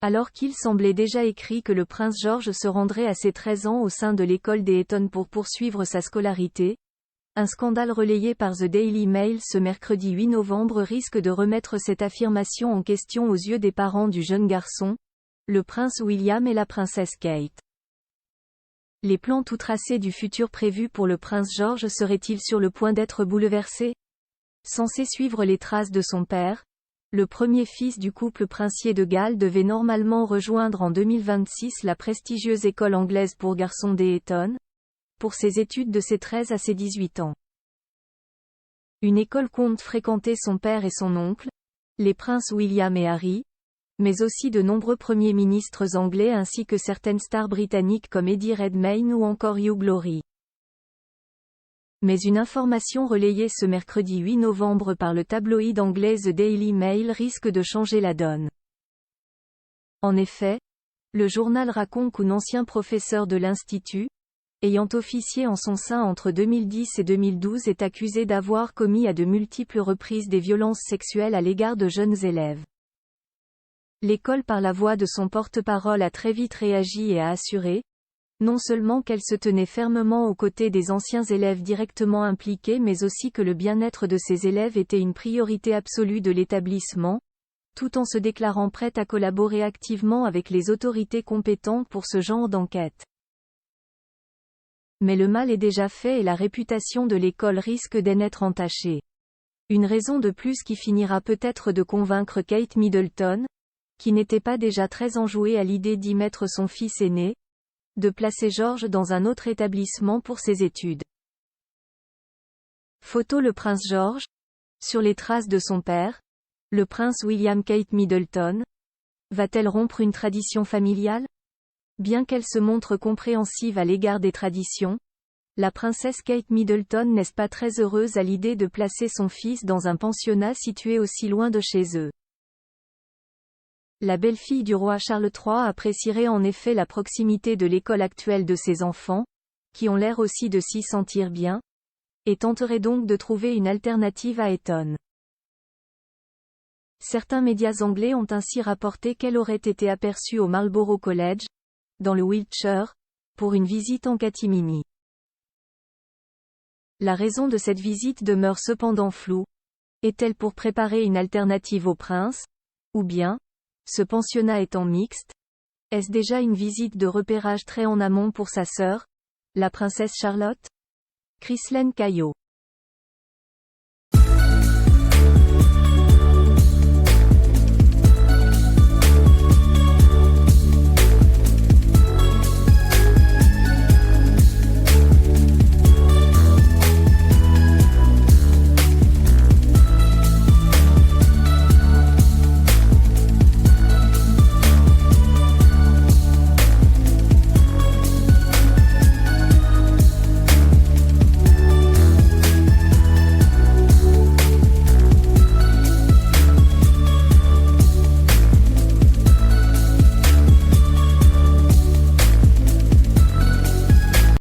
Alors qu'il semblait déjà écrit que le prince George se rendrait à ses 13 ans au sein de l'école des Eton pour poursuivre sa scolarité, un scandale relayé par The Daily Mail ce mercredi 8 novembre risque de remettre cette affirmation en question aux yeux des parents du jeune garçon, le prince William et la princesse Kate. Les plans tout tracés du futur prévu pour le prince George seraient-ils sur le point d'être bouleversés? Censé suivre les traces de son père, le premier fils du couple princier de Galles devait normalement rejoindre en 2026 la prestigieuse école anglaise pour garçons des Eton, pour ses études de ses 13 à ses 18 ans. Une école compte fréquenter son père et son oncle, les princes William et Harry, mais aussi de nombreux premiers ministres anglais ainsi que certaines stars britanniques comme Eddie Redmayne ou encore Hugh Laurie. Mais une information relayée ce mercredi 8 novembre par le tabloïd anglais The Daily Mail risque de changer la donne. En effet, le journal raconte qu'un ancien professeur de l'Institut, ayant officié en son sein entre 2010 et 2012 est accusé d'avoir commis à de multiples reprises des violences sexuelles à l'égard de jeunes élèves. L'école par la voix de son porte-parole a très vite réagi et a assuré, non seulement qu'elle se tenait fermement aux côtés des anciens élèves directement impliqués mais aussi que le bien-être de ses élèves était une priorité absolue de l'établissement, tout en se déclarant prête à collaborer activement avec les autorités compétentes pour ce genre d'enquête. Mais le mal est déjà fait et la réputation de l'école risque d'en être entachée. Une raison de plus qui finira peut-être de convaincre Kate Middleton, qui n'était pas déjà très enjouée à l'idée d'y mettre son fils aîné, de placer George dans un autre établissement pour ses études. Photo Le prince George, sur les traces de son père, le prince William. Kate Middleton, va-t-elle rompre une tradition familiale? Bien qu'elle se montre compréhensive à l'égard des traditions, la princesse Kate Middleton n'est pas très heureuse à l'idée de placer son fils dans un pensionnat situé aussi loin de chez eux. La belle-fille du roi Charles III apprécierait en effet la proximité de l'école actuelle de ses enfants, qui ont l'air aussi de s'y sentir bien, et tenterait donc de trouver une alternative à Eton. Certains médias anglais ont ainsi rapporté qu'elle aurait été aperçue au Marlborough College, dans le Wiltshire, pour une visite en catimini. La raison de cette visite demeure cependant floue. Est-elle pour préparer une alternative au prince? Ou bien, ce pensionnat étant mixte, est-ce déjà une visite de repérage très en amont pour sa sœur, la princesse Charlotte? Ghislaine Caillot.